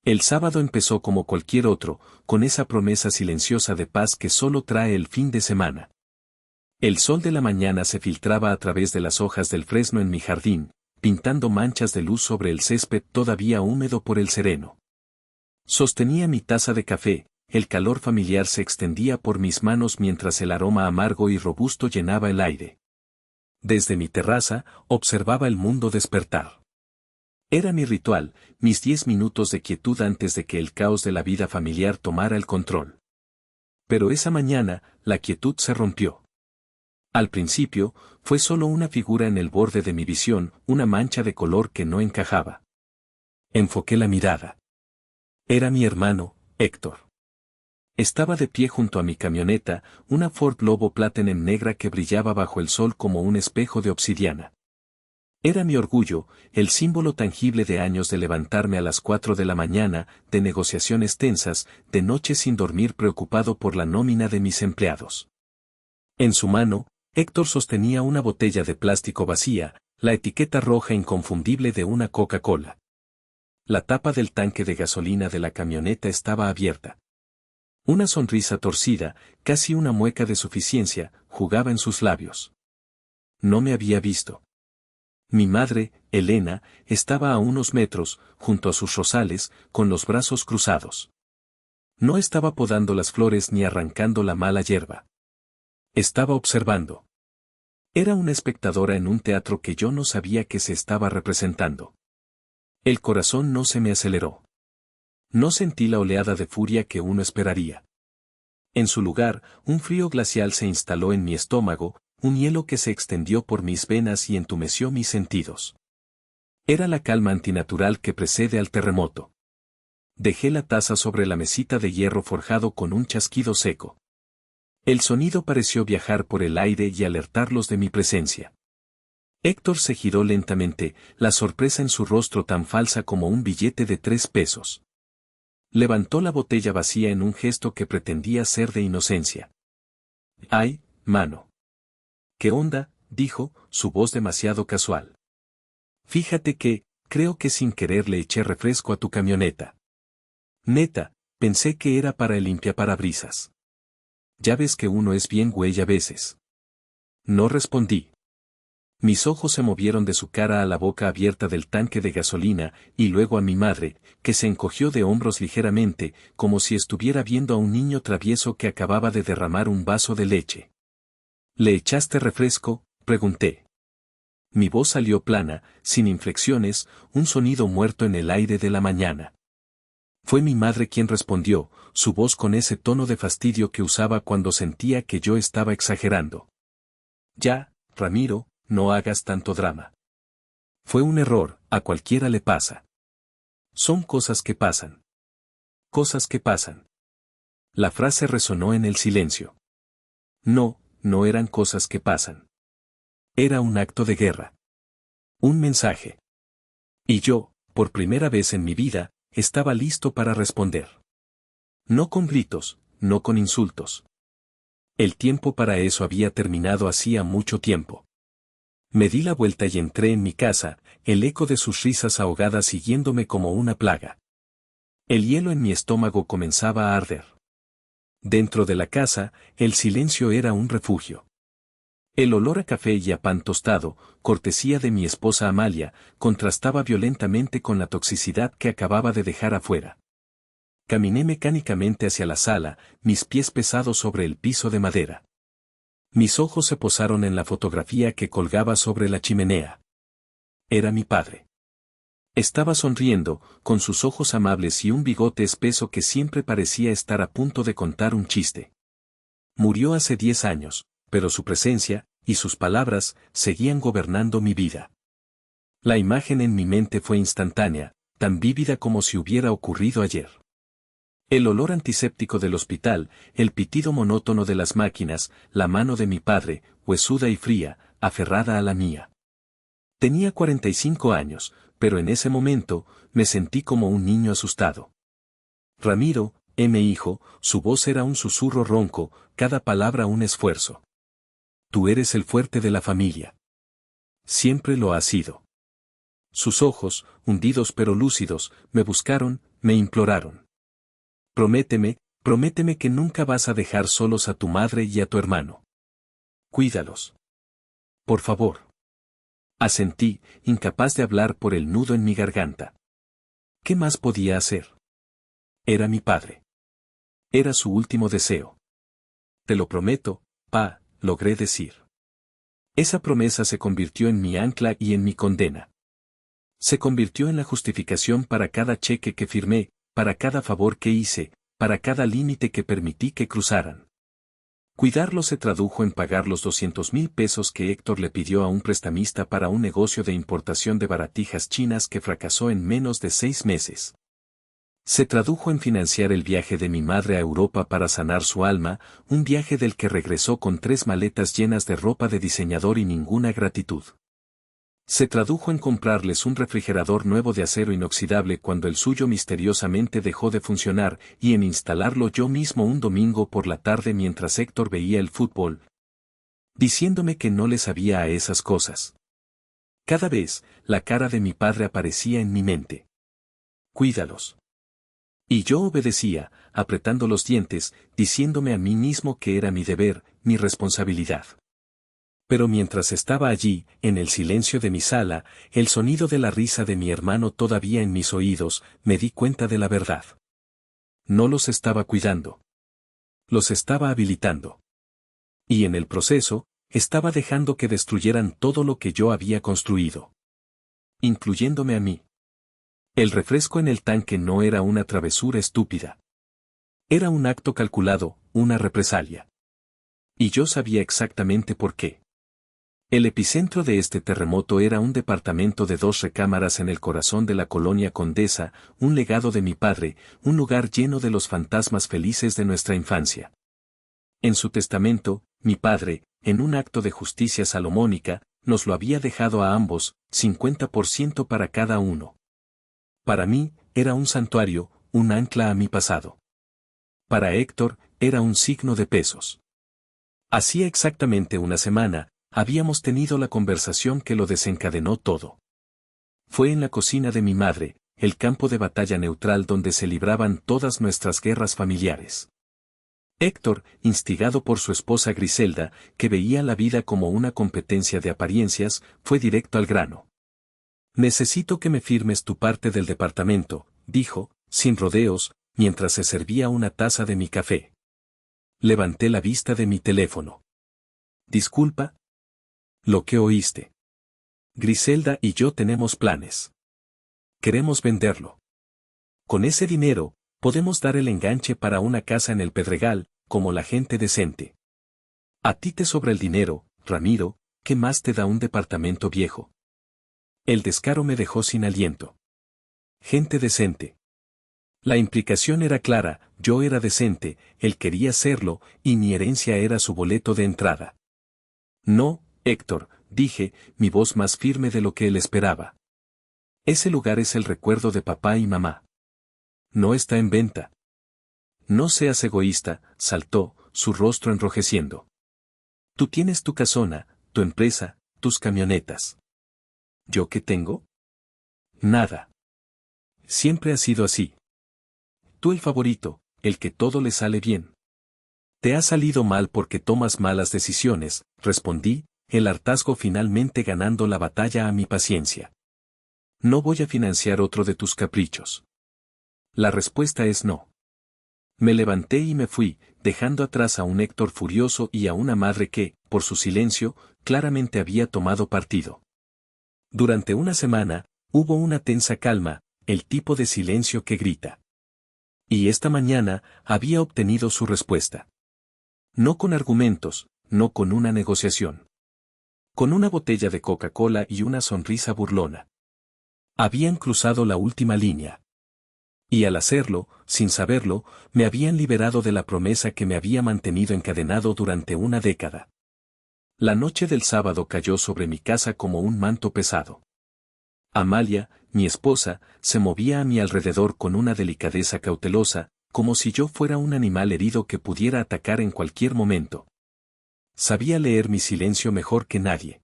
El sábado empezó como cualquier otro, con esa promesa silenciosa de paz que solo trae el fin de semana. El sol de la mañana se filtraba a través de las hojas del fresno en mi jardín, pintando manchas de luz sobre el césped todavía húmedo por el sereno. Sostenía mi taza de café, el calor familiar se extendía por mis manos mientras el aroma amargo y robusto llenaba el aire. Desde mi terraza, observaba el mundo despertar. Era mi ritual, mis 10 minutos de quietud antes de que el caos de la vida familiar tomara el control. Pero esa mañana, la quietud se rompió. Al principio, fue solo una figura en el borde de mi visión, una mancha de color que no encajaba. Enfoqué la mirada. Era mi hermano, Héctor. Estaba de pie junto a mi camioneta, una Ford Lobo Platinum negra que brillaba bajo el sol como un espejo de obsidiana. Era mi orgullo, el símbolo tangible de años de levantarme a las 4 de la mañana, de negociaciones tensas, de noches sin dormir preocupado por la nómina de mis empleados. En su mano, Héctor sostenía una botella de plástico vacía, la etiqueta roja inconfundible de una Coca-Cola. La tapa del tanque de gasolina de la camioneta estaba abierta. Una sonrisa torcida, casi una mueca de suficiencia, jugaba en sus labios. No me había visto. Mi madre, Elena, estaba a unos metros, junto a sus rosales, con los brazos cruzados. No estaba podando las flores ni arrancando la mala hierba. Estaba observando. Era una espectadora en un teatro que yo no sabía que se estaba representando. El corazón no se me aceleró. No sentí la oleada de furia que uno esperaría. En su lugar, un frío glacial se instaló en mi estómago, un hielo que se extendió por mis venas y entumeció mis sentidos. Era la calma antinatural que precede al terremoto. Dejé la taza sobre la mesita de hierro forjado con un chasquido seco. El sonido pareció viajar por el aire y alertarlos de mi presencia. Héctor se giró lentamente, la sorpresa en su rostro tan falsa como un billete de 3 pesos. Levantó la botella vacía en un gesto que pretendía ser de inocencia. «Ay, mano». «¿Qué onda?», dijo, su voz demasiado casual. «Fíjate que, creo que sin querer le eché refresco a tu camioneta». «Neta, pensé que era para el limpiaparabrisas». «Ya ves que uno es bien güey a veces». No respondí. Mis ojos se movieron de su cara a la boca abierta del tanque de gasolina, y luego a mi madre, que se encogió de hombros ligeramente, como si estuviera viendo a un niño travieso que acababa de derramar un vaso de leche. «¿Le echaste refresco?», pregunté. Mi voz salió plana, sin inflexiones, un sonido muerto en el aire de la mañana. Fue mi madre quien respondió, su voz con ese tono de fastidio que usaba cuando sentía que yo estaba exagerando. «Ya, Ramiro, no hagas tanto drama. Fue un error, a cualquiera le pasa. Son cosas que pasan. Cosas que pasan». La frase resonó en el silencio. No, no eran cosas que pasan. Era un acto de guerra. Un mensaje. Y yo, por primera vez en mi vida, estaba listo para responder. No con gritos, no con insultos. El tiempo para eso había terminado hacía mucho tiempo. Me di la vuelta y entré en mi casa, el eco de sus risas ahogadas siguiéndome como una plaga. El hielo en mi estómago comenzaba a arder. Dentro de la casa, el silencio era un refugio. El olor a café y a pan tostado, cortesía de mi esposa Amalia, contrastaba violentamente con la toxicidad que acababa de dejar afuera. Caminé mecánicamente hacia la sala, mis pies pesados sobre el piso de madera. Mis ojos se posaron en la fotografía que colgaba sobre la chimenea. Era mi padre. Estaba sonriendo, con sus ojos amables y un bigote espeso que siempre parecía estar a punto de contar un chiste. Murió hace 10 años, pero su presencia, y sus palabras, seguían gobernando mi vida. La imagen en mi mente fue instantánea, tan vívida como si hubiera ocurrido ayer. El olor antiséptico del hospital, el pitido monótono de las máquinas, la mano de mi padre, huesuda y fría, aferrada a la mía. Tenía 45 años, pero en ese momento, me sentí como un niño asustado. Ramiro, mi hijo, su voz era un susurro ronco, cada palabra un esfuerzo. Tú eres el fuerte de la familia. Siempre lo has sido. Sus ojos, hundidos pero lúcidos, me buscaron, me imploraron. Prométeme, prométeme que nunca vas a dejar solos a tu madre y a tu hermano. Cuídalos. Por favor. Asentí, incapaz de hablar por el nudo en mi garganta. ¿Qué más podía hacer? Era mi padre. Era su último deseo. Te lo prometo, pa, logré decir. Esa promesa se convirtió en mi ancla y en mi condena. Se convirtió en la justificación para cada cheque que firmé, para cada favor que hice, para cada límite que permití que cruzaran. Cuidarlo se tradujo en pagar los 200,000 pesos que Héctor le pidió a un prestamista para un negocio de importación de baratijas chinas que fracasó en menos de 6 meses. Se tradujo en financiar el viaje de mi madre a Europa para sanar su alma, un viaje del que regresó con 3 maletas llenas de ropa de diseñador y ninguna gratitud. Se tradujo en comprarles un refrigerador nuevo de acero inoxidable cuando el suyo misteriosamente dejó de funcionar y en instalarlo yo mismo un domingo por la tarde mientras Héctor veía el fútbol, diciéndome que no le sabía a esas cosas. Cada vez, la cara de mi padre aparecía en mi mente. Cuídalos. Y yo obedecía, apretando los dientes, diciéndome a mí mismo que era mi deber, mi responsabilidad. Pero mientras estaba allí, en el silencio de mi sala, el sonido de la risa de mi hermano todavía en mis oídos, me di cuenta de la verdad. No los estaba cuidando. Los estaba habilitando. Y en el proceso, estaba dejando que destruyeran todo lo que yo había construido. Incluyéndome a mí. El refresco en el tanque no era una travesura estúpida. Era un acto calculado, una represalia. Y yo sabía exactamente por qué. El epicentro de este terremoto era un departamento de 2 recámaras en el corazón de la colonia Condesa, un legado de mi padre, un lugar lleno de los fantasmas felices de nuestra infancia. En su testamento, mi padre, en un acto de justicia salomónica, nos lo había dejado a ambos, 50% para cada uno. Para mí, era un santuario, un ancla a mi pasado. Para Héctor, era un signo de pesos. Hacía exactamente una semana, habíamos tenido la conversación que lo desencadenó todo. Fue en la cocina de mi madre, el campo de batalla neutral donde se libraban todas nuestras guerras familiares. Héctor, instigado por su esposa Griselda, que veía la vida como una competencia de apariencias, fue directo al grano. Necesito que me firmes tu parte del departamento, dijo, sin rodeos, mientras se servía una taza de mi café. Levanté la vista de mi teléfono. Disculpa. Lo que oíste. Griselda y yo tenemos planes. Queremos venderlo. Con ese dinero, podemos dar el enganche para una casa en el Pedregal, como la gente decente. A ti te sobra el dinero, Ramiro, ¿qué más te da un departamento viejo? El descaro me dejó sin aliento. Gente decente. La implicación era clara, yo era decente, él quería serlo, y mi herencia era su boleto de entrada. No, Héctor, dije, mi voz más firme de lo que él esperaba. Ese lugar es el recuerdo de papá y mamá. No está en venta. No seas egoísta, saltó, su rostro enrojeciendo. Tú tienes tu casona, tu empresa, tus camionetas. ¿Yo qué tengo? Nada. Siempre ha sido así. Tú el favorito, el que todo le sale bien. Te ha salido mal porque tomas malas decisiones, respondí, el hartazgo finalmente ganando la batalla a mi paciencia. No voy a financiar otro de tus caprichos. La respuesta es no. Me levanté y me fui, dejando atrás a un Héctor furioso y a una madre que, por su silencio, claramente había tomado partido. Durante una semana, hubo una tensa calma, el tipo de silencio que grita. Y esta mañana, había obtenido su respuesta. No con argumentos, no con una negociación. Con una botella de Coca-Cola y una sonrisa burlona. Habían cruzado la última línea. Y al hacerlo, sin saberlo, me habían liberado de la promesa que me había mantenido encadenado durante una década. La noche del sábado cayó sobre mi casa como un manto pesado. Amalia, mi esposa, se movía a mi alrededor con una delicadeza cautelosa, como si yo fuera un animal herido que pudiera atacar en cualquier momento. Sabía leer mi silencio mejor que nadie.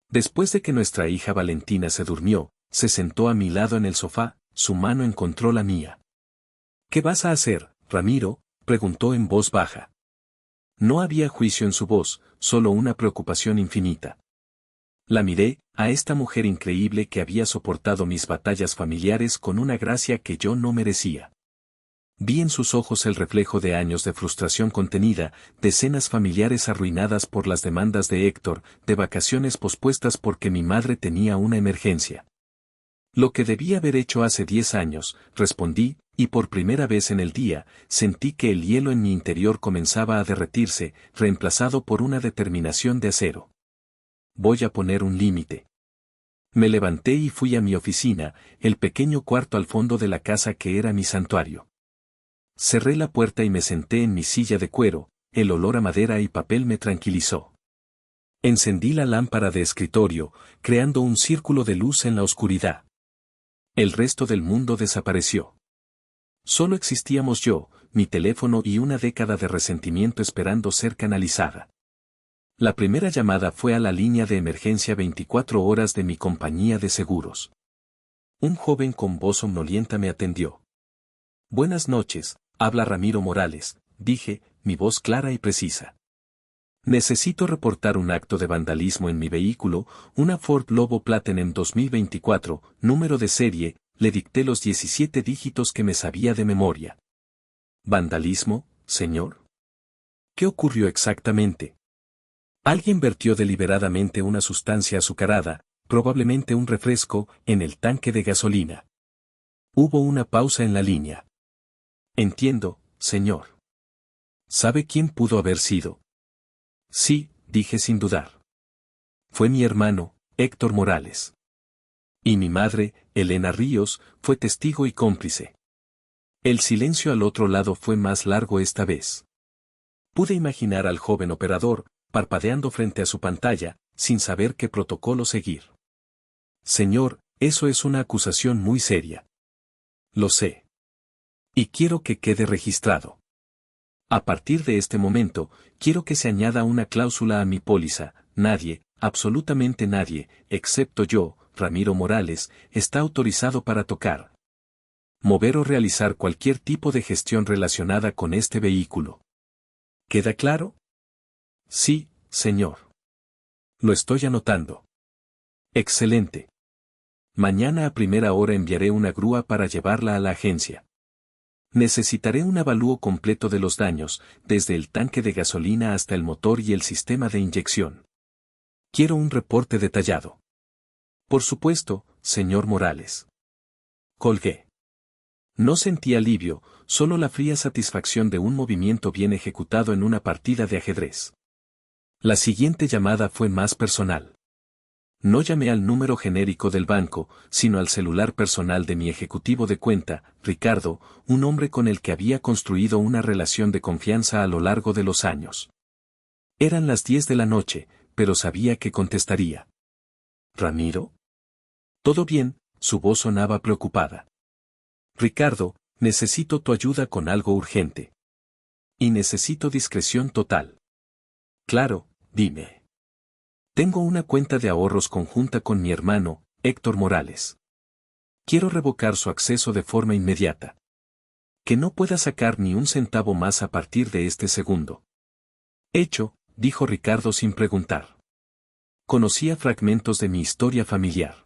Después de que nuestra hija Valentina se durmió, se sentó a mi lado en el sofá, su mano encontró la mía. ¿Qué vas a hacer, Ramiro?, preguntó en voz baja. No había juicio en su voz, solo una preocupación infinita. La miré, a esta mujer increíble que había soportado mis batallas familiares con una gracia que yo no merecía. Vi en sus ojos el reflejo de años de frustración contenida, de cenas familiares arruinadas por las demandas de Héctor, de vacaciones pospuestas porque mi madre tenía una emergencia. Lo que debía haber hecho hace 10 años, respondí, y por primera vez en el día, sentí que el hielo en mi interior comenzaba a derretirse, reemplazado por una determinación de acero. Voy a poner un límite. Me levanté y fui a mi oficina, el pequeño cuarto al fondo de la casa que era mi santuario. Cerré la puerta y me senté en mi silla de cuero, el olor a madera y papel me tranquilizó. Encendí la lámpara de escritorio, creando un círculo de luz en la oscuridad. El resto del mundo desapareció. Solo existíamos yo, mi teléfono y una década de resentimiento esperando ser canalizada. La primera llamada fue a la línea de emergencia 24 horas de mi compañía de seguros. Un joven con voz somnolienta me atendió. Buenas noches, habla Ramiro Morales, dije, mi voz clara y precisa. Necesito reportar un acto de vandalismo en mi vehículo, una Ford Lobo Platinum 2024, número de serie, le dicté los 17 dígitos que me sabía de memoria. ¿Vandalismo, señor? ¿Qué ocurrió exactamente? Alguien vertió deliberadamente una sustancia azucarada, probablemente un refresco, en el tanque de gasolina. Hubo una pausa en la línea. Entiendo, señor. ¿Sabe quién pudo haber sido? Sí, dije sin dudar. Fue mi hermano, Héctor Morales. Y mi madre, Elena Ríos, fue testigo y cómplice. El silencio al otro lado fue más largo esta vez. Pude imaginar al joven operador, parpadeando frente a su pantalla, sin saber qué protocolo seguir. Señor, eso es una acusación muy seria. Lo sé. Y quiero que quede registrado. A partir de este momento, quiero que se añada una cláusula a mi póliza: nadie, absolutamente nadie, excepto yo, Ramiro Morales, está autorizado para tocar, mover o realizar cualquier tipo de gestión relacionada con este vehículo. ¿Queda claro? Sí, señor. Lo estoy anotando. Excelente. Mañana a primera hora enviaré una grúa para llevarla a la agencia. Necesitaré un avalúo completo de los daños, desde el tanque de gasolina hasta el motor y el sistema de inyección. Quiero un reporte detallado. Por supuesto, señor Morales. Colgué. No sentí alivio, solo la fría satisfacción de un movimiento bien ejecutado en una partida de ajedrez. La siguiente llamada fue más personal. No llamé al número genérico del banco, sino al celular personal de mi ejecutivo de cuenta, Ricardo, un hombre con el que había construido una relación de confianza a lo largo de los años. Eran las 10 de la noche, pero sabía que contestaría. ¿Ramiro? ¿Todo bien? Su voz sonaba preocupada. Ricardo, necesito tu ayuda con algo urgente. Y necesito discreción total. Claro, dime. Tengo una cuenta de ahorros conjunta con mi hermano, Héctor Morales. Quiero revocar su acceso de forma inmediata. Que no pueda sacar ni un centavo más a partir de este segundo. Hecho, dijo Ricardo sin preguntar. Conocía fragmentos de mi historia familiar.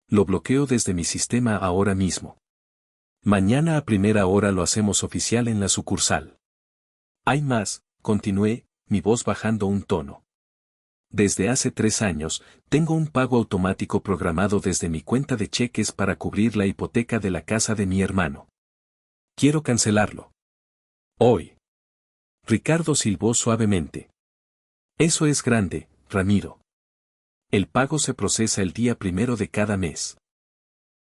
Lo bloqueo desde mi sistema ahora mismo. Mañana a primera hora lo hacemos oficial en la sucursal. Hay más, continué, mi voz bajando un tono. Desde hace 3 años, tengo un pago automático programado desde mi cuenta de cheques para cubrir la hipoteca de la casa de mi hermano. Quiero cancelarlo. Hoy. Ricardo silbó suavemente. Eso es grande, Ramiro. El pago se procesa el día 1 de cada mes.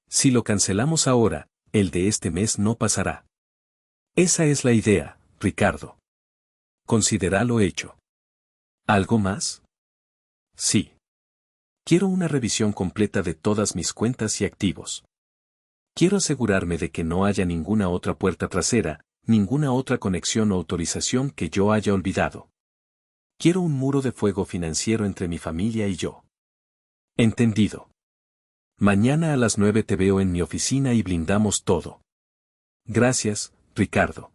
Si lo cancelamos ahora, el de este mes no pasará. Esa es la idea, Ricardo. Considéralo hecho. ¿Algo más? Sí. Quiero una revisión completa de todas mis cuentas y activos. Quiero asegurarme de que no haya ninguna otra puerta trasera, ninguna otra conexión o autorización que yo haya olvidado. Quiero un muro de fuego financiero entre mi familia y yo. Entendido. Mañana a las 9 te veo en mi oficina y blindamos todo. Gracias, Ricardo.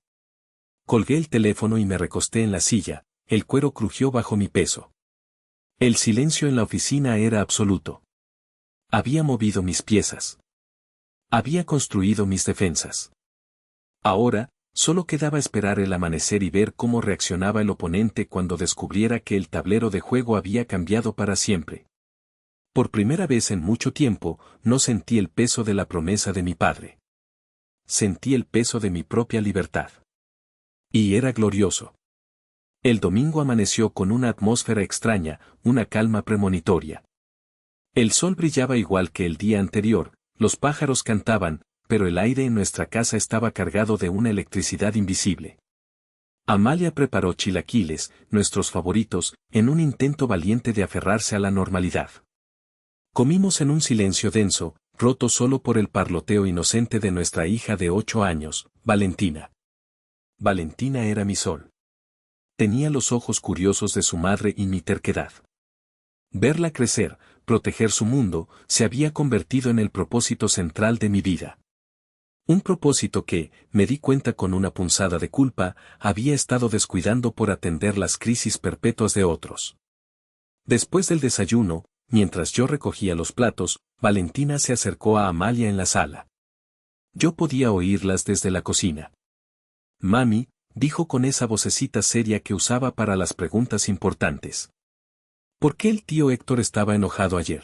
Colgué el teléfono y me recosté en la silla, el cuero crujió bajo mi peso. El silencio en la oficina era absoluto. Había movido mis piezas. Había construido mis defensas. Ahora, solo quedaba esperar el amanecer y ver cómo reaccionaba el oponente cuando descubriera que el tablero de juego había cambiado para siempre. Por primera vez en mucho tiempo, no sentí el peso de la promesa de mi padre. Sentí el peso de mi propia libertad. Y era glorioso. El domingo amaneció con una atmósfera extraña, una calma premonitoria. El sol brillaba igual que el día anterior, los pájaros cantaban, pero el aire en nuestra casa estaba cargado de una electricidad invisible. Amalia preparó chilaquiles, nuestros favoritos, en un intento valiente de aferrarse a la normalidad. Comimos en un silencio denso, roto solo por el parloteo inocente de nuestra hija de 8 años, Valentina. Valentina era mi sol. Tenía los ojos curiosos de su madre y mi terquedad. Verla crecer, proteger su mundo, se había convertido en el propósito central de mi vida. Un propósito que, me di cuenta con una punzada de culpa, había estado descuidando por atender las crisis perpetuas de otros. Después del desayuno, mientras yo recogía los platos, Valentina se acercó a Amalia en la sala. Yo podía oírlas desde la cocina. Mami, dijo con esa vocecita seria que usaba para las preguntas importantes. ¿Por qué el tío Héctor estaba enojado ayer?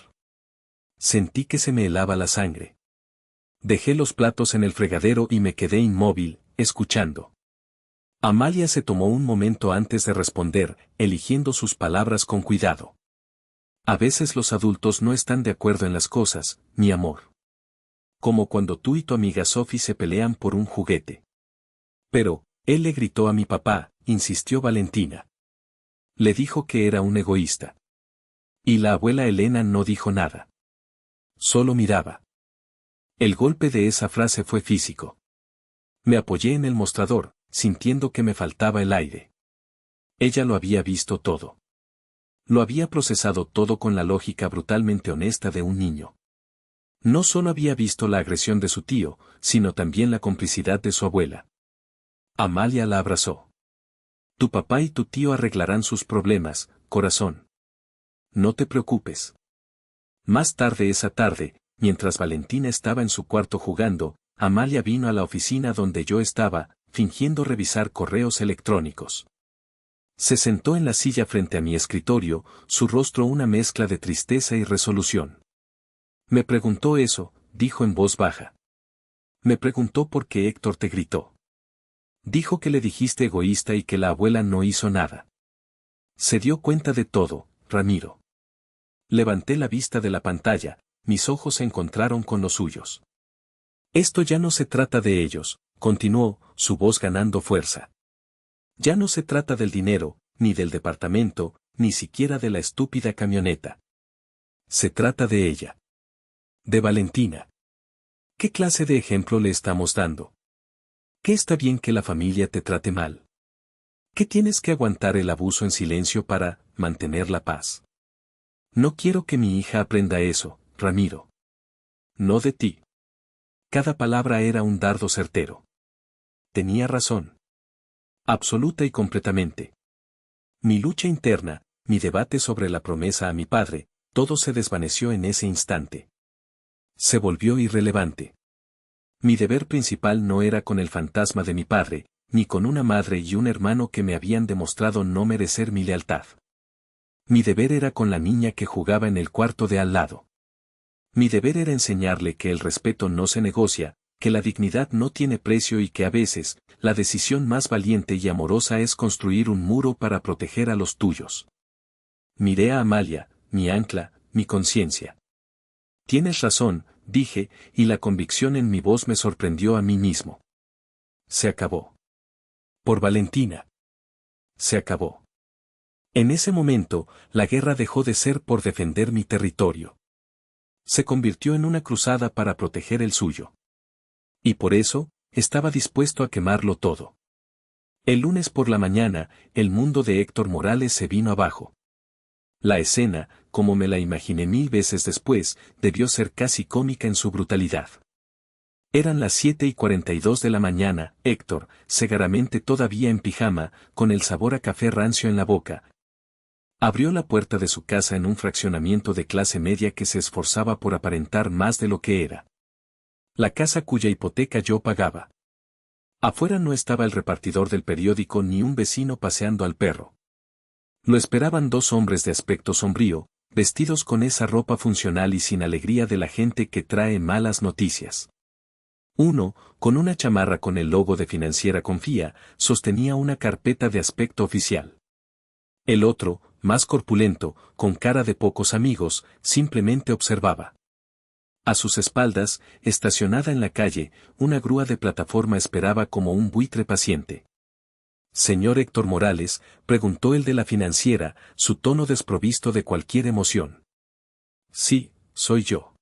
Sentí que se me helaba la sangre. Dejé los platos en el fregadero y me quedé inmóvil, escuchando. Amalia se tomó un momento antes de responder, eligiendo sus palabras con cuidado. A veces los adultos no están de acuerdo en las cosas, mi amor. Como cuando tú y tu amiga Sophie se pelean por un juguete. Pero, él le gritó a mi papá, insistió Valentina. Le dijo que era un egoísta. Y la abuela Elena no dijo nada. Solo miraba. El golpe de esa frase fue físico. Me apoyé en el mostrador, sintiendo que me faltaba el aire. Ella lo había visto todo. Lo había procesado todo con la lógica brutalmente honesta de un niño. No solo había visto la agresión de su tío, sino también la complicidad de su abuela. Amalia la abrazó. Tu papá y tu tío arreglarán sus problemas, corazón. No te preocupes. Más tarde esa tarde, mientras Valentina estaba en su cuarto jugando, Amalia vino a la oficina donde yo estaba, fingiendo revisar correos electrónicos. Se sentó en la silla frente a mi escritorio, su rostro una mezcla de tristeza y resolución. Me preguntó eso, dijo en voz baja. Me preguntó por qué Héctor te gritó. Dijo que le dijiste egoísta y que la abuela no hizo nada. Se dio cuenta de todo, Ramiro. Levanté la vista de la pantalla, mis ojos se encontraron con los suyos. Esto ya no se trata de ellos, continuó, su voz ganando fuerza. Ya no se trata del dinero, ni del departamento, ni siquiera de la estúpida camioneta. Se trata de ella. De Valentina. ¿Qué clase de ejemplo le estamos dando? ¿Qué está bien que la familia te trate mal? ¿Qué tienes que aguantar el abuso en silencio para mantener la paz? No quiero que mi hija aprenda eso, Ramiro. No de ti. Cada palabra era un dardo certero. Tenía razón. Absoluta y completamente. Mi lucha interna, mi debate sobre la promesa a mi padre, todo se desvaneció en ese instante. Se volvió irrelevante. Mi deber principal no era con el fantasma de mi padre, ni con una madre y un hermano que me habían demostrado no merecer mi lealtad. Mi deber era con la niña que jugaba en el cuarto de al lado. Mi deber era enseñarle que el respeto no se negocia, que la dignidad no tiene precio y que a veces, la decisión más valiente y amorosa es construir un muro para proteger a los tuyos. Miré a Amalia, mi ancla, mi conciencia. Tienes razón, dije, y la convicción en mi voz me sorprendió a mí mismo. Se acabó. Por Valentina. Se acabó. En ese momento, la guerra dejó de ser por defender mi territorio. Se convirtió en una cruzada para proteger el suyo. Y por eso, estaba dispuesto a quemarlo todo. El lunes por la mañana, el mundo de Héctor Morales se vino abajo. La escena, como me la imaginé 1000 veces después, debió ser casi cómica en su brutalidad. Eran las 7:42 de la mañana, Héctor, segaramente todavía en pijama, con el sabor a café rancio en la boca. Abrió la puerta de su casa en un fraccionamiento de clase media que se esforzaba por aparentar más de lo que era. La casa cuya hipoteca yo pagaba. Afuera no estaba el repartidor del periódico ni un vecino paseando al perro. Lo esperaban 2 hombres de aspecto sombrío, vestidos con esa ropa funcional y sin alegría de la gente que trae malas noticias. Uno, con una chamarra con el logo de Financiera Confía, sostenía una carpeta de aspecto oficial. El otro, más corpulento, con cara de pocos amigos, simplemente observaba. A sus espaldas, estacionada en la calle, una grúa de plataforma esperaba como un buitre paciente. «Señor Héctor Morales», preguntó el de la financiera, su tono desprovisto de cualquier emoción. «Sí, soy yo».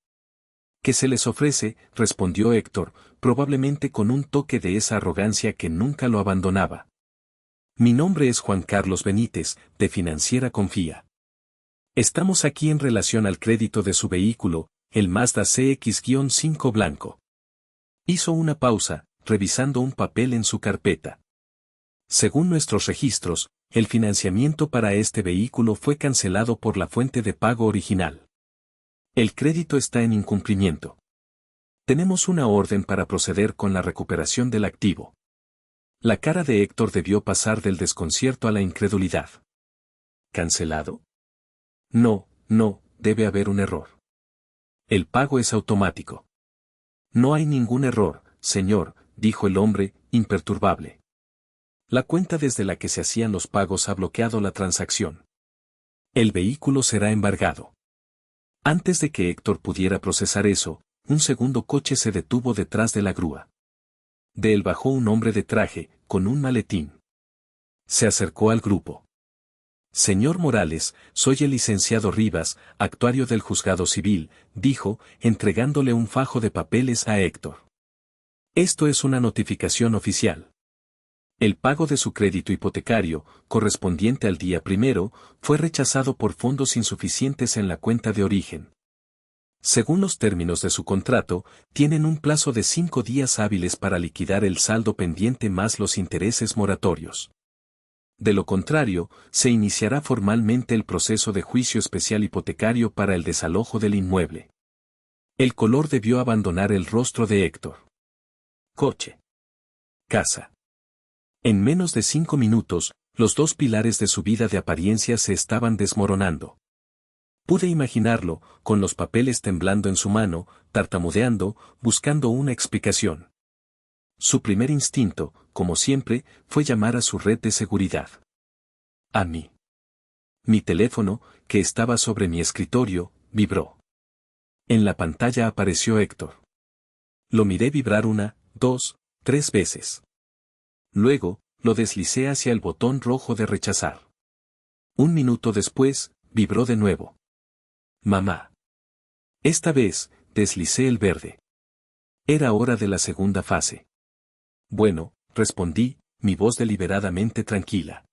«¿Qué se les ofrece?», respondió Héctor, probablemente con un toque de esa arrogancia que nunca lo abandonaba. «Mi nombre es Juan Carlos Benítez, de Financiera Confía. Estamos aquí en relación al crédito de su vehículo, el Mazda CX-5 blanco». Hizo una pausa, revisando un papel en su carpeta. «Según nuestros registros, el financiamiento para este vehículo fue cancelado por la fuente de pago original. El crédito está en incumplimiento. Tenemos una orden para proceder con la recuperación del activo». La cara de Héctor debió pasar del desconcierto a la incredulidad. ¿Cancelado? No, debe haber un error. El pago es automático. No hay ningún error, señor, dijo el hombre, imperturbable. La cuenta desde la que se hacían los pagos ha bloqueado la transacción. El vehículo será embargado. Antes de que Héctor pudiera procesar eso, un segundo coche se detuvo detrás de la grúa. De él bajó un hombre de traje, con un maletín. Se acercó al grupo. «Señor Morales, soy el licenciado Rivas, actuario del juzgado civil», dijo, entregándole un fajo de papeles a Héctor. «Esto es una notificación oficial. El pago de su crédito hipotecario, correspondiente al día 1, fue rechazado por fondos insuficientes en la cuenta de origen. Según los términos de su contrato, tienen un plazo de 5 días hábiles para liquidar el saldo pendiente más los intereses moratorios. De lo contrario, se iniciará formalmente el proceso de juicio especial hipotecario para el desalojo del inmueble». El color debió abandonar el rostro de Héctor. Coche. Casa. En menos de 5 minutos, los 2 pilares de su vida de apariencia se estaban desmoronando. Pude imaginarlo, con los papeles temblando en su mano, tartamudeando, buscando una explicación. Su primer instinto, como siempre, fue llamar a su red de seguridad. A mí. Mi teléfono, que estaba sobre mi escritorio, vibró. En la pantalla apareció Héctor. Lo miré vibrar 1, 2, 3 veces. Luego, lo deslicé hacia el botón rojo de rechazar. 1 minuto después, vibró de nuevo. «Mamá». Esta vez, deslicé el verde. Era hora de la segunda fase. «Bueno», respondí, mi voz deliberadamente tranquila.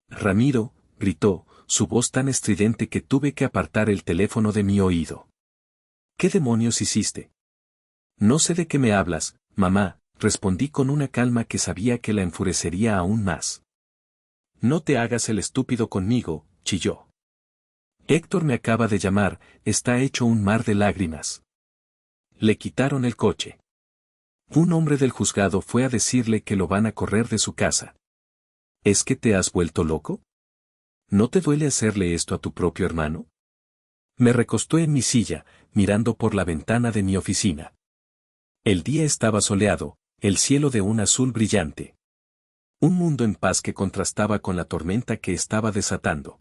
«Ramiro», gritó, su voz tan estridente que tuve que apartar el teléfono de mi oído. «¿Qué demonios hiciste?» «No sé de qué me hablas, mamá», respondí con una calma que sabía que la enfurecería aún más. «No te hagas el estúpido conmigo», chilló. «Héctor me acaba de llamar, está hecho un mar de lágrimas. Le quitaron el coche. Un hombre del juzgado fue a decirle que lo van a correr de su casa». «¿Es que te has vuelto loco? ¿No te duele hacerle esto a tu propio hermano?». Me recosté en mi silla, mirando por la ventana de mi oficina. El día estaba soleado, el cielo de un azul brillante. Un mundo en paz que contrastaba con la tormenta que estaba desatando.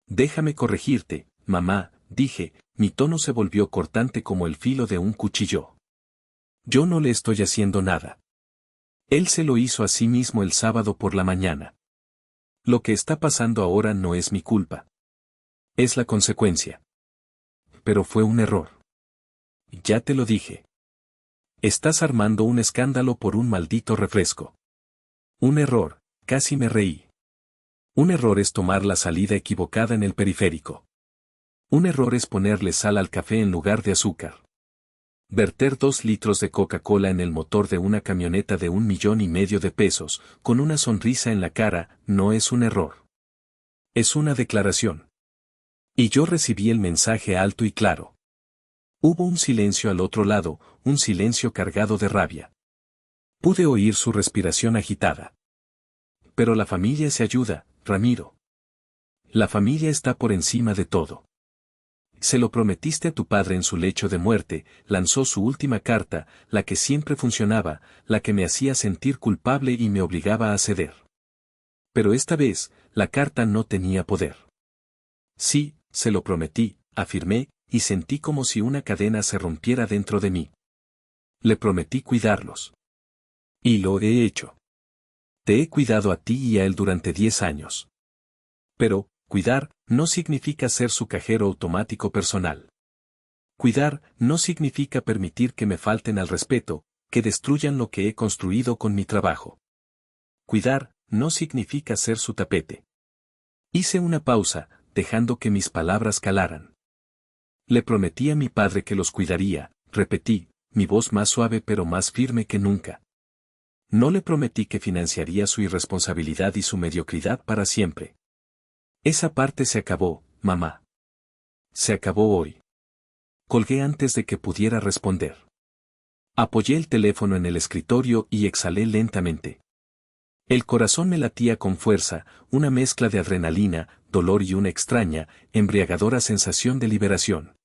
«Déjame corregirte, mamá», dije, mi tono se volvió cortante como el filo de un cuchillo. «Yo no le estoy haciendo nada. Él se lo hizo a sí mismo el sábado por la mañana. Lo que está pasando ahora no es mi culpa. Es la consecuencia. Pero fue un error. Ya te lo dije. Estás armando un escándalo por un maldito refresco. Un error», casi me reí. «Un error es tomar la salida equivocada en el periférico. Un error es ponerle sal al café en lugar de azúcar. Verter 2 litros de Coca-Cola en el motor de una camioneta de $1,500,000 con una sonrisa en la cara, no es un error. Es una declaración. Y yo recibí el mensaje alto y claro. Hubo un silencio al otro lado, un silencio cargado de rabia. Pude oír su respiración agitada. Pero la familia se ayuda, Ramiro. La familia está por encima de todo. Se lo prometiste a tu padre en su lecho de muerte, lanzó su última carta, la que siempre funcionaba, la que me hacía sentir culpable y me obligaba a ceder. Pero esta vez, la carta no tenía poder. Sí, se lo prometí, afirmé, y sentí como si una cadena se rompiera dentro de mí. Le prometí cuidarlos. Y lo he hecho. Te he cuidado a ti y a él durante 10 años. Pero, cuidar, no significa ser su cajero automático personal. Cuidar, no significa permitir que me falten al respeto, que destruyan lo que he construido con mi trabajo. Cuidar, no significa ser su tapete. Hice una pausa, dejando que mis palabras calaran. Le prometí a mi padre que los cuidaría, repetí, mi voz más suave pero más firme que nunca. No le prometí que financiaría su irresponsabilidad y su mediocridad para siempre. Esa parte se acabó, mamá. Se acabó hoy. Colgué antes de que pudiera responder. Apoyé el teléfono en el escritorio y exhalé lentamente. El corazón me latía con fuerza, una mezcla de adrenalina, dolor y una extraña, embriagadora sensación de liberación.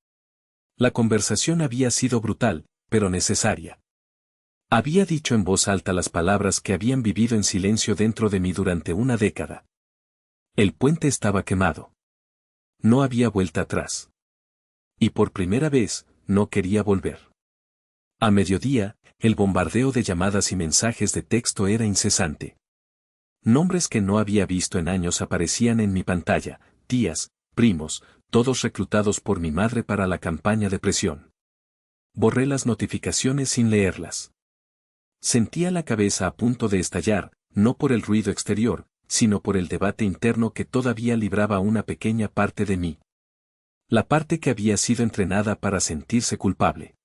La conversación había sido brutal, pero necesaria. Había dicho en voz alta las palabras que habían vivido en silencio dentro de mí durante una década. El puente estaba quemado. No había vuelta atrás. Y por primera vez, no quería volver. A mediodía, el bombardeo de llamadas y mensajes de texto era incesante. Nombres que no había visto en años aparecían en mi pantalla, tías, primos, todos reclutados por mi madre para la campaña de presión. Borré las notificaciones sin leerlas. Sentía la cabeza a punto de estallar, no por el ruido exterior, sino por el debate interno que todavía libraba una pequeña parte de mí. La parte que había sido entrenada para sentirse culpable.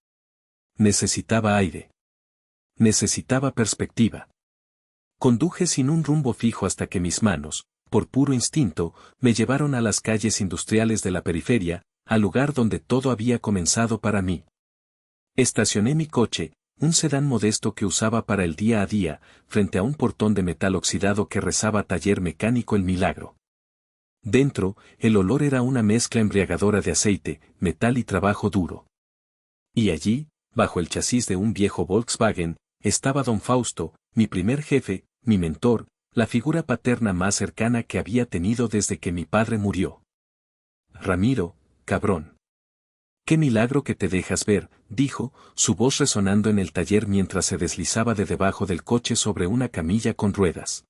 Necesitaba aire. Necesitaba perspectiva. Conduje sin un rumbo fijo hasta que mis manos, por puro instinto, me llevaron a las calles industriales de la periferia, al lugar donde todo había comenzado para mí. Estacioné mi coche, un sedán modesto que usaba para el día a día, frente a un portón de metal oxidado que rezaba Taller Mecánico El Milagro. Dentro, el olor era una mezcla embriagadora de aceite, metal y trabajo duro. Y allí, bajo el chasis de un viejo Volkswagen, estaba don Fausto, mi primer jefe, mi mentor, la figura paterna más cercana que había tenido desde que mi padre murió. Ramiro, cabrón. Qué milagro que te dejas ver, dijo, su voz resonando en el taller mientras se deslizaba de debajo del coche sobre una camilla con ruedas.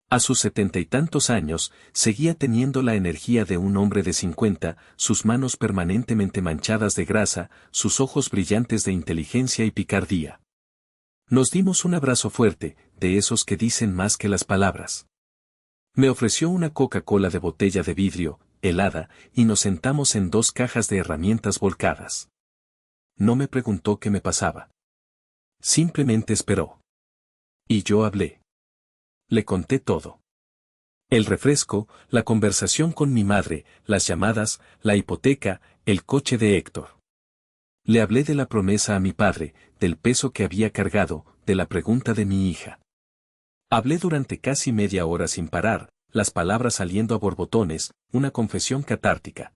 A sus 70 y tantos años, seguía teniendo la energía de un hombre de 50, sus manos permanentemente manchadas de grasa, sus ojos brillantes de inteligencia y picardía. Nos dimos un abrazo fuerte, de esos que dicen más que las palabras. Me ofreció una Coca-Cola de botella de vidrio, helada, y nos sentamos en 2 cajas de herramientas volcadas. No me preguntó qué me pasaba. Simplemente esperó. Y yo hablé. Le conté todo. El refresco, la conversación con mi madre, las llamadas, la hipoteca, el coche de Héctor. Le hablé de la promesa a mi padre, del peso que había cargado, de la pregunta de mi hija. Hablé durante casi media hora sin parar, las palabras saliendo a borbotones, una confesión catártica.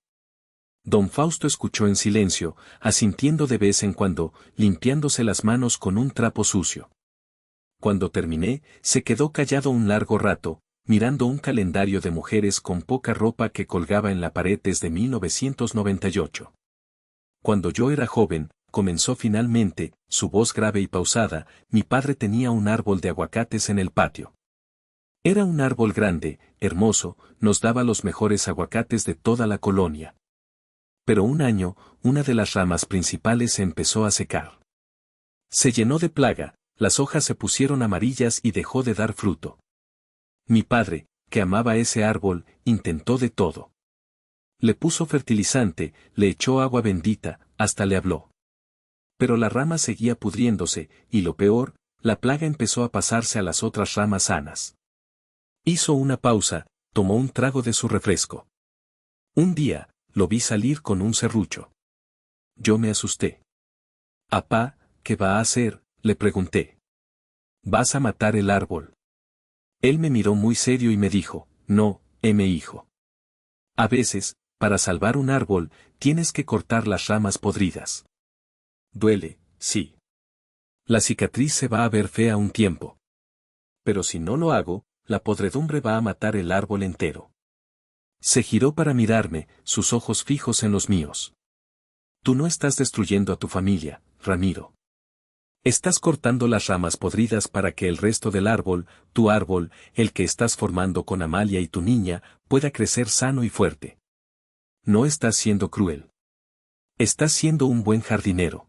Don Fausto escuchó en silencio, asintiendo de vez en cuando, limpiándose las manos con un trapo sucio. Cuando terminé, se quedó callado un largo rato, mirando un calendario de mujeres con poca ropa que colgaba en la pared desde 1998. Cuando yo era joven, comenzó finalmente, su voz grave y pausada, mi padre tenía un árbol de aguacates en el patio. Era un árbol grande, hermoso, nos daba los mejores aguacates de toda la colonia. Pero un año, una de las ramas principales se empezó a secar. Se llenó de plaga, las hojas se pusieron amarillas y dejó de dar fruto. Mi padre, que amaba ese árbol, intentó de todo. Le puso fertilizante, le echó agua bendita, hasta le habló. Pero la rama seguía pudriéndose, y lo peor, la plaga empezó a pasarse a las otras ramas sanas. Hizo una pausa, tomó un trago de su refresco. Un día, lo vi salir con un serrucho. Yo me asusté. «Apá, ¿qué va a hacer?», le pregunté. «¿Vas a matar el árbol?». Él me miró muy serio y me dijo: «No, mi hijo. A veces, para salvar un árbol, tienes que cortar las ramas podridas. Duele, sí. La cicatriz se va a ver fea un tiempo. Pero si no lo hago, la podredumbre va a matar el árbol entero». Se giró para mirarme, sus ojos fijos en los míos. «Tú no estás destruyendo a tu familia, Ramiro. Estás cortando las ramas podridas para que el resto del árbol, tu árbol, el que estás formando con Amalia y tu niña, pueda crecer sano y fuerte. No estás siendo cruel. Estás siendo un buen jardinero.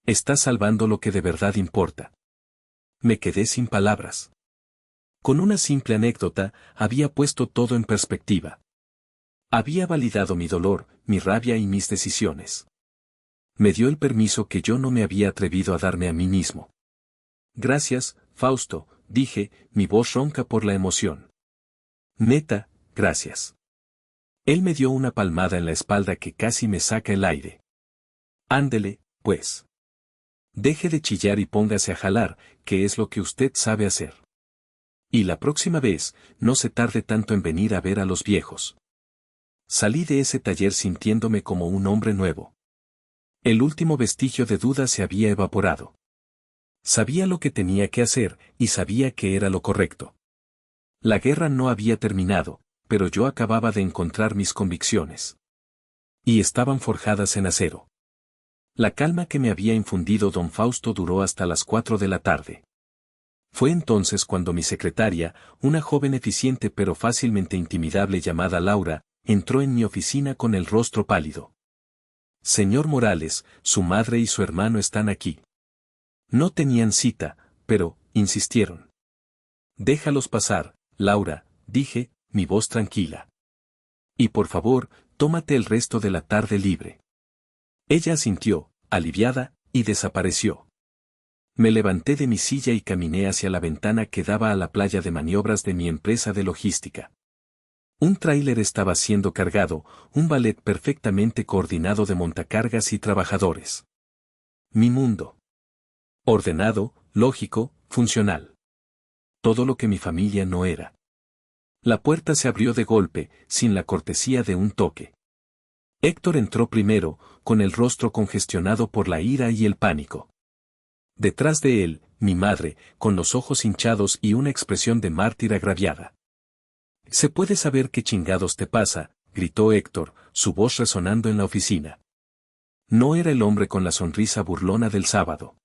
Estás salvando lo que de verdad importa». Me quedé sin palabras. Con una simple anécdota, había puesto todo en perspectiva. Había validado mi dolor, mi rabia y mis decisiones. Me dio el permiso que yo no me había atrevido a darme a mí mismo. «Gracias, Fausto», dije, mi voz ronca por la emoción. «Neta, gracias». Él me dio una palmada en la espalda que casi me saca el aire. «Ándele, pues. Deje de chillar y póngase a jalar, que es lo que usted sabe hacer. Y la próxima vez, no se tarde tanto en venir a ver a los viejos». Salí de ese taller sintiéndome como un hombre nuevo. El último vestigio de duda se había evaporado. Sabía lo que tenía que hacer, y sabía que era lo correcto. La guerra no había terminado, pero yo acababa de encontrar mis convicciones. Y estaban forjadas en acero. La calma que me había infundido don Fausto duró hasta las 4 de la tarde. Fue entonces cuando mi secretaria, una joven eficiente pero fácilmente intimidable llamada Laura, entró en mi oficina con el rostro pálido. «Señor Morales, su madre y su hermano están aquí». No tenían cita, pero, insistieron. «Déjalos pasar, Laura», dije, mi voz tranquila. «Y por favor, tómate el resto de la tarde libre». Ella asintió, aliviada, y desapareció. Me levanté de mi silla y caminé hacia la ventana que daba a la playa de maniobras de mi empresa de logística. Un tráiler estaba siendo cargado, un ballet perfectamente coordinado de montacargas y trabajadores. Mi mundo. Ordenado, lógico, funcional. Todo lo que mi familia no era. La puerta se abrió de golpe, sin la cortesía de un toque. Héctor entró primero, con el rostro congestionado por la ira y el pánico. Detrás de él, mi madre, con los ojos hinchados y una expresión de mártir agraviada. «¿Se puede saber qué chingados te pasa?», gritó Héctor, su voz resonando en la oficina. No era el hombre con la sonrisa burlona del sábado.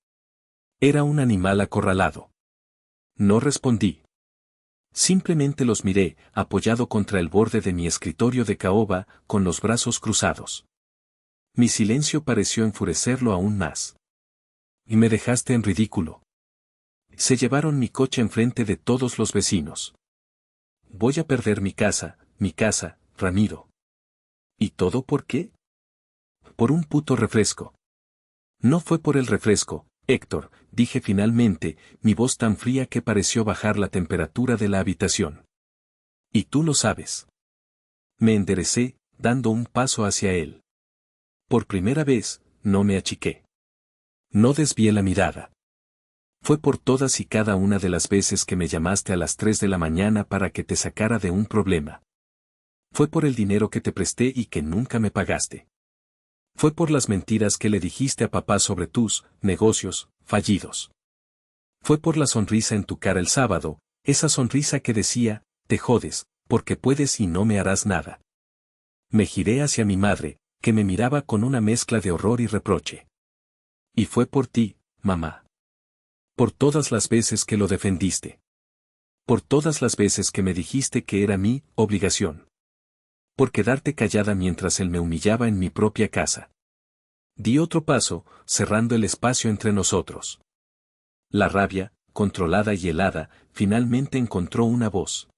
Era un animal acorralado. No respondí. Simplemente los miré, apoyado contra el borde de mi escritorio de caoba, con los brazos cruzados. Mi silencio pareció enfurecerlo aún más. «Y me dejaste en ridículo. Se llevaron mi coche enfrente de todos los vecinos. Voy a perder mi casa, Ramiro». ¿Y todo por qué? Por un puto refresco. No fue por el refresco, Héctor, dije finalmente, mi voz tan fría que pareció bajar la temperatura de la habitación. Y tú lo sabes. Me enderecé, dando un paso hacia él. Por primera vez, no me achiqué. No desvié la mirada. Fue por todas y cada una de las veces que me llamaste a las 3 de la mañana para que te sacara de un problema. Fue por el dinero que te presté y que nunca me pagaste. Fue por las mentiras que le dijiste a papá sobre tus negocios fallidos. Fue por la sonrisa en tu cara el sábado, esa sonrisa que decía, te jodes, porque puedes y no me harás nada. Me giré hacia mi madre, que me miraba con una mezcla de horror y reproche. Y fue por ti, mamá. Por todas las veces que lo defendiste. Por todas las veces que me dijiste que era mi obligación. Por quedarte callada mientras él me humillaba en mi propia casa. Di otro paso, cerrando el espacio entre nosotros. La rabia, controlada y helada, finalmente encontró una voz.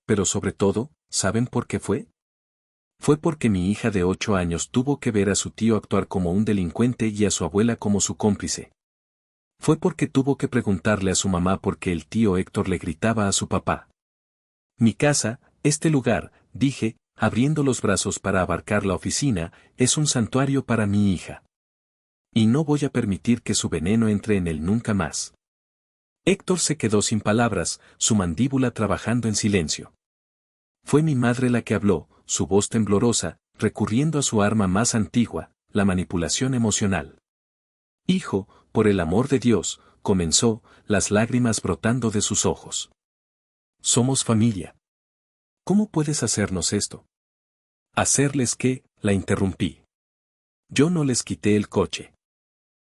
Pero sobre todo, ¿saben por qué fue? Fue porque mi hija de 8 años tuvo que ver a su tío actuar como un delincuente y a su abuela como su cómplice. Fue porque tuvo que preguntarle a su mamá por qué el tío Héctor le gritaba a su papá. Mi casa, este lugar, dije, abriendo los brazos para abarcar la oficina, es un santuario para mi hija. Y no voy a permitir que su veneno entre en él nunca más. Héctor se quedó sin palabras, su mandíbula trabajando en silencio. Fue mi madre la que habló, su voz temblorosa, recurriendo a su arma más antigua, la manipulación emocional. Hijo, por el amor de Dios, comenzó, las lágrimas brotando de sus ojos. Somos familia. ¿Cómo puedes hacernos esto? ¿Hacerles qué? La interrumpí. Yo no les quité el coche.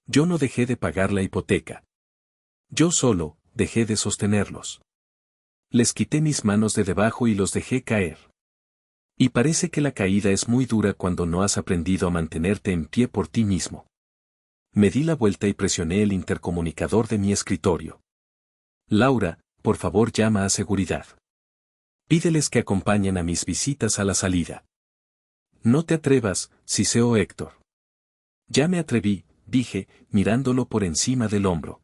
Yo no dejé de pagar la hipoteca. Yo solo, dejé de sostenerlos. Les quité mis manos de debajo y los dejé caer. Y parece que la caída es muy dura cuando no has aprendido a mantenerte en pie por ti mismo. Me di la vuelta y presioné el intercomunicador de mi escritorio. Laura, por favor llama a seguridad. Pídeles que acompañen a mis visitas a la salida. No te atrevas, siseó Héctor. Ya me atreví, dije, mirándolo por encima del hombro.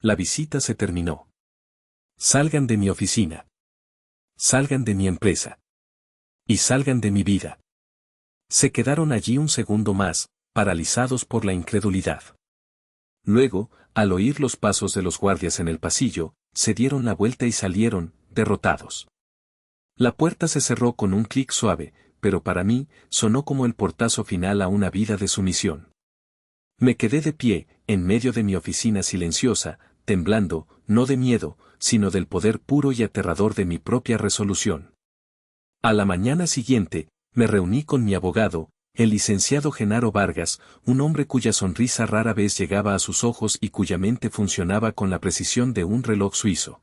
La visita se terminó. Salgan de mi oficina. Salgan de mi empresa. Y salgan de mi vida. Se quedaron allí un segundo más, paralizados por la incredulidad. Luego, al oír los pasos de los guardias en el pasillo, se dieron la vuelta y salieron, derrotados. La puerta se cerró con un clic suave, pero para mí, sonó como el portazo final a una vida de sumisión. Me quedé de pie, en medio de mi oficina silenciosa, temblando, no de miedo, sino del poder puro y aterrador de mi propia resolución. A la mañana siguiente, me reuní con mi abogado, el licenciado Genaro Vargas, un hombre cuya sonrisa rara vez llegaba a sus ojos y cuya mente funcionaba con la precisión de un reloj suizo.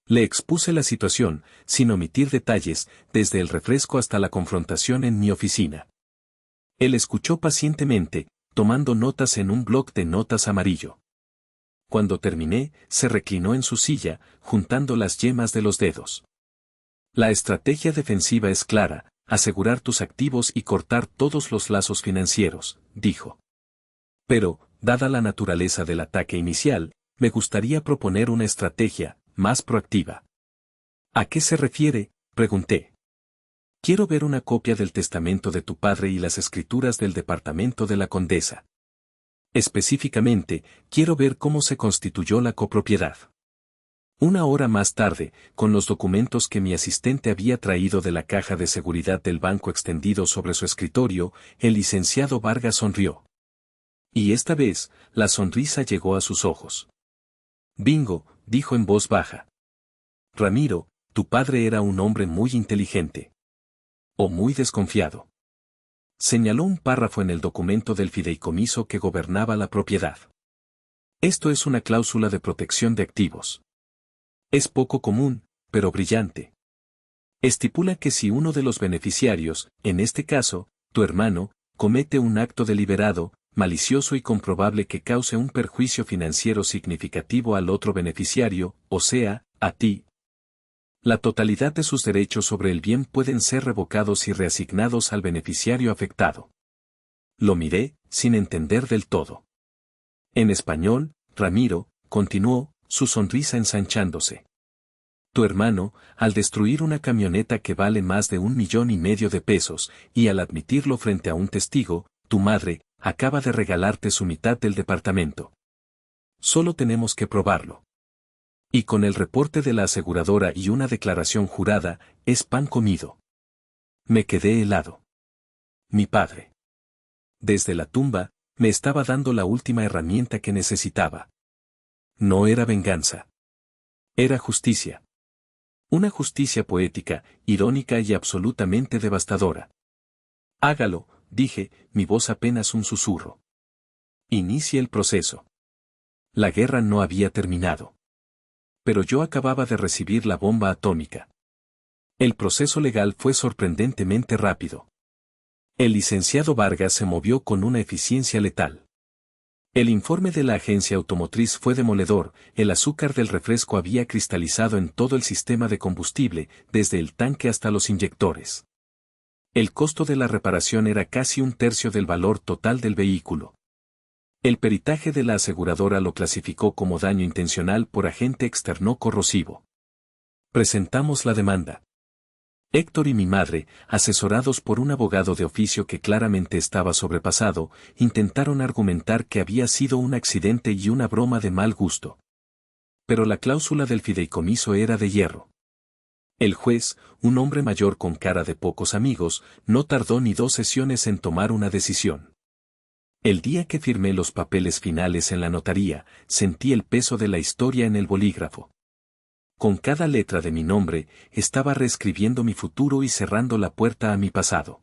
Le expuse la situación, sin omitir detalles, desde el refresco hasta la confrontación en mi oficina. Él escuchó pacientemente, tomando notas en un bloc de notas amarillo. Cuando terminé, se reclinó en su silla, juntando las yemas de los dedos. La estrategia defensiva es clara, asegurar tus activos y cortar todos los lazos financieros, dijo. Pero, dada la naturaleza del ataque inicial, me gustaría proponer una estrategia más proactiva. ¿A qué se refiere?, pregunté. Quiero ver una copia del testamento de tu padre y las escrituras del departamento de la condesa. Específicamente, quiero ver cómo se constituyó la copropiedad. Una hora más tarde, con los documentos que mi asistente había traído de la caja de seguridad del banco extendido sobre su escritorio, el licenciado Vargas sonrió. Y esta vez, la sonrisa llegó a sus ojos. Bingo, dijo en voz baja. Ramiro, tu padre era un hombre muy inteligente. O muy desconfiado. Señaló un párrafo en el documento del fideicomiso que gobernaba la propiedad. Esto es una cláusula de protección de activos. Es poco común, pero brillante. Estipula que si uno de los beneficiarios, en este caso, tu hermano, comete un acto deliberado, malicioso y comprobable que cause un perjuicio financiero significativo al otro beneficiario, o sea, a ti, la totalidad de sus derechos sobre el bien pueden ser revocados y reasignados al beneficiario afectado. Lo miré, sin entender del todo. En español, Ramiro, continuó, su sonrisa ensanchándose. Tu hermano, al destruir una camioneta que vale más de 1,5 millones de pesos, y al admitirlo frente a un testigo, tu madre, acaba de regalarte su mitad del departamento. Solo tenemos que probarlo. Y con el reporte de la aseguradora y una declaración jurada, es pan comido. Me quedé helado. Mi padre. Desde la tumba, me estaba dando la última herramienta que necesitaba. No era venganza. Era justicia. Una justicia poética, irónica y absolutamente devastadora. Hágalo, dije, mi voz apenas un susurro. Inicie el proceso. La guerra no había terminado. Pero yo acababa de recibir la bomba atómica. El proceso legal fue sorprendentemente rápido. El licenciado Vargas se movió con una eficiencia letal. El informe de la agencia automotriz fue demoledor, el azúcar del refresco había cristalizado en todo el sistema de combustible, desde el tanque hasta los inyectores. El costo de la reparación era casi un tercio del valor total del vehículo. El peritaje de la aseguradora lo clasificó como daño intencional por agente externo corrosivo. Presentamos la demanda. Héctor y mi madre, asesorados por un abogado de oficio que claramente estaba sobrepasado, intentaron argumentar que había sido un accidente y una broma de mal gusto. Pero la cláusula del fideicomiso era de hierro. El juez, un hombre mayor con cara de pocos amigos, no tardó ni 2 sesiones en tomar una decisión. El día que firmé los papeles finales en la notaría, sentí el peso de la historia en el bolígrafo. Con cada letra de mi nombre, estaba reescribiendo mi futuro y cerrando la puerta a mi pasado.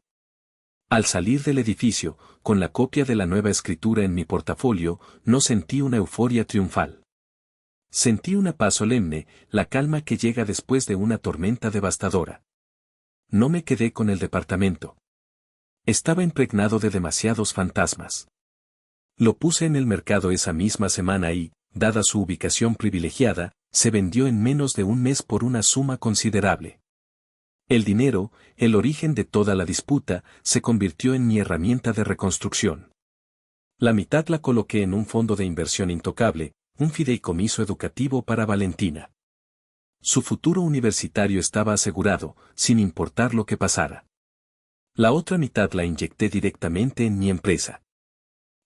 Al salir del edificio, con la copia de la nueva escritura en mi portafolio, no sentí una euforia triunfal. Sentí una paz solemne, la calma que llega después de una tormenta devastadora. No me quedé con el departamento. Estaba impregnado de demasiados fantasmas. Lo puse en el mercado esa misma semana y, dada su ubicación privilegiada, se vendió en menos de un mes por una suma considerable. El dinero, el origen de toda la disputa, se convirtió en mi herramienta de reconstrucción. La mitad la coloqué en un fondo de inversión intocable, un fideicomiso educativo para Valentina. Su futuro universitario estaba asegurado, sin importar lo que pasara. La otra mitad la inyecté directamente en mi empresa.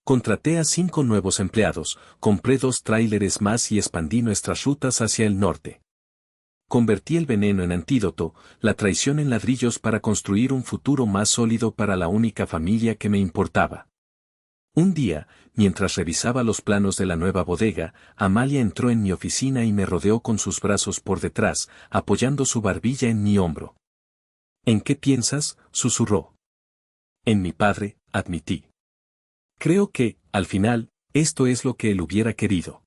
Contraté a 5 nuevos empleados, compré 2 tráileres más y expandí nuestras rutas hacia el norte. Convertí el veneno en antídoto, la traición en ladrillos para construir un futuro más sólido para la única familia que me importaba. Un día, mientras revisaba los planos de la nueva bodega, Amalia entró en mi oficina y me rodeó con sus brazos por detrás, apoyando su barbilla en mi hombro. ¿En qué piensas?, susurró. En mi padre, admití. Creo que, al final, esto es lo que él hubiera querido.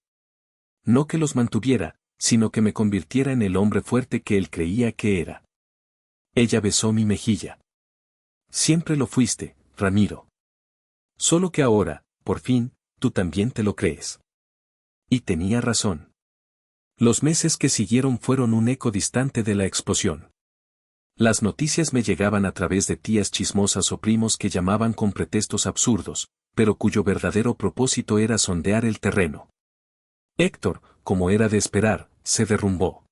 No que los mantuviera, sino que me convirtiera en el hombre fuerte que él creía que era. Ella besó mi mejilla. Siempre lo fuiste, Ramiro. Solo que ahora, por fin, tú también te lo crees. Y tenía razón. Los meses que siguieron fueron un eco distante de la explosión. Las noticias me llegaban a través de tías chismosas o primos que llamaban con pretextos absurdos, pero cuyo verdadero propósito era sondear el terreno. Héctor, como era de esperar, se derrumbó.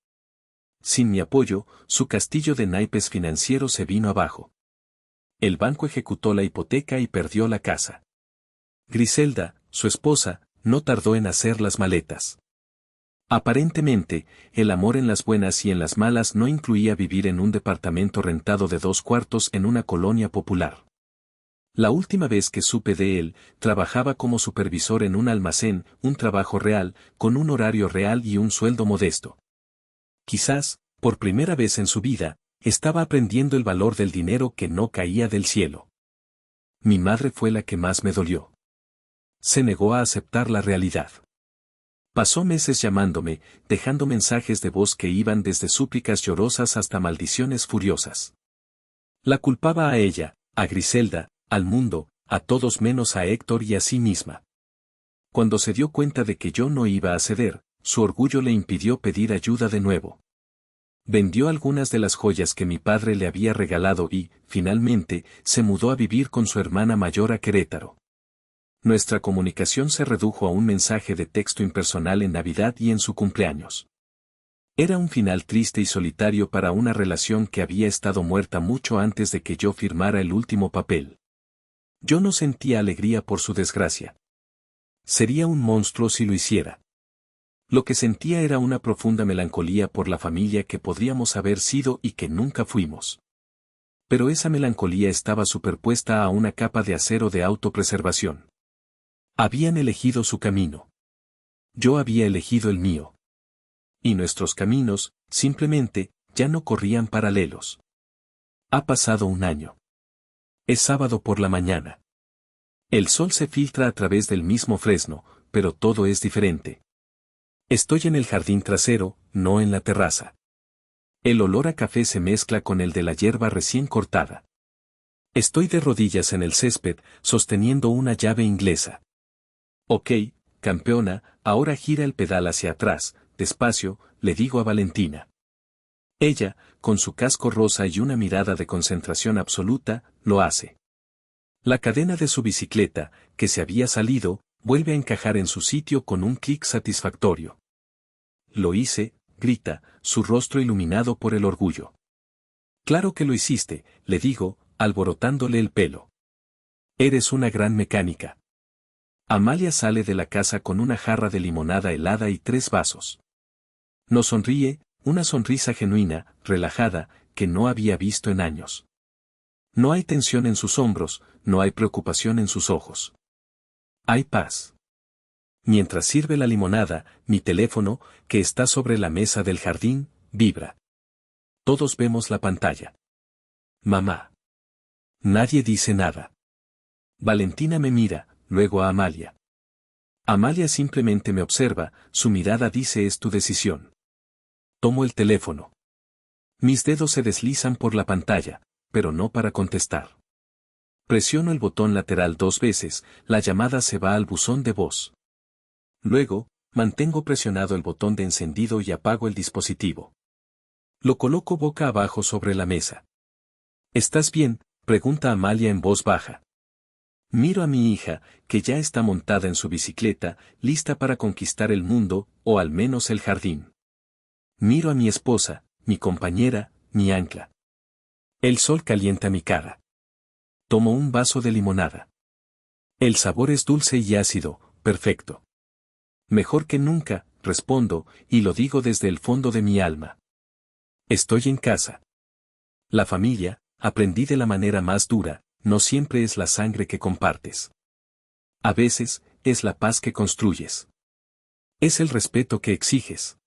Sin mi apoyo, su castillo de naipes financieros se vino abajo. El banco ejecutó la hipoteca y perdió la casa. Griselda, su esposa, no tardó en hacer las maletas. Aparentemente, el amor en las buenas y en las malas no incluía vivir en un departamento rentado de 2 cuartos en una colonia popular. La última vez que supe de él, trabajaba como supervisor en un almacén, un trabajo real, con un horario real y un sueldo modesto. Quizás, por primera vez en su vida, estaba aprendiendo el valor del dinero que no caía del cielo. Mi madre fue la que más me dolió. Se negó a aceptar la realidad. Pasó meses llamándome, dejando mensajes de voz que iban desde súplicas llorosas hasta maldiciones furiosas. La culpaba a ella, a Griselda, al mundo, a todos menos a Héctor y a sí misma. Cuando se dio cuenta de que yo no iba a ceder, su orgullo le impidió pedir ayuda de nuevo. Vendió algunas de las joyas que mi padre le había regalado y, finalmente, se mudó a vivir con su hermana mayor a Querétaro. Nuestra comunicación se redujo a un mensaje de texto impersonal en Navidad y en su cumpleaños. Era un final triste y solitario para una relación que había estado muerta mucho antes de que yo firmara el último papel. Yo no sentía alegría por su desgracia. Sería un monstruo si lo hiciera. Lo que sentía era una profunda melancolía por la familia que podríamos haber sido y que nunca fuimos. Pero esa melancolía estaba superpuesta a una capa de acero de autopreservación. Habían elegido su camino. Yo había elegido el mío. Y nuestros caminos, simplemente, ya no corrían paralelos. Ha pasado un año. Es sábado por la mañana. El sol se filtra a través del mismo fresno, pero todo es diferente. Estoy en el jardín trasero, no en la terraza. El olor a café se mezcla con el de la hierba recién cortada. Estoy de rodillas en el césped, sosteniendo una llave inglesa. Ok, campeona, ahora gira el pedal hacia atrás, despacio, le digo a Valentina. Ella, con su casco rosa y una mirada de concentración absoluta, lo hace. La cadena de su bicicleta, que se había salido, vuelve a encajar en su sitio con un clic satisfactorio. Lo hice, grita, su rostro iluminado por el orgullo. Claro que lo hiciste, le digo, alborotándole el pelo. Eres una gran mecánica. Amalia sale de la casa con una jarra de limonada helada y 3 vasos. Nos sonríe, una sonrisa genuina, relajada, que no había visto en años. No hay tensión en sus hombros, no hay preocupación en sus ojos. Hay paz. Mientras sirve la limonada, mi teléfono, que está sobre la mesa del jardín, vibra. Todos vemos la pantalla. Mamá. Nadie dice nada. Valentina me mira, luego a Amalia. Amalia simplemente me observa, su mirada dice es tu decisión. Tomo el teléfono. Mis dedos se deslizan por la pantalla, pero no para contestar. Presiono el botón lateral 2 veces, la llamada se va al buzón de voz. Luego, mantengo presionado el botón de encendido y apago el dispositivo. Lo coloco boca abajo sobre la mesa. ¿Estás bien?, pregunta Amalia en voz baja. Miro a mi hija, que ya está montada en su bicicleta, lista para conquistar el mundo, o al menos el jardín. Miro a mi esposa, mi compañera, mi ancla. El sol calienta mi cara. Tomo un vaso de limonada. El sabor es dulce y ácido, perfecto. Mejor que nunca, respondo, y lo digo desde el fondo de mi alma. Estoy en casa. La familia, aprendí de la manera más dura, no siempre es la sangre que compartes. A veces, es la paz que construyes. Es el respeto que exiges.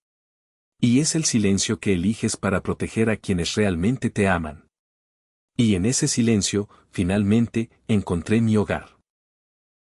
Y es el silencio que eliges para proteger a quienes realmente te aman. Y en ese silencio, finalmente, encontré mi hogar.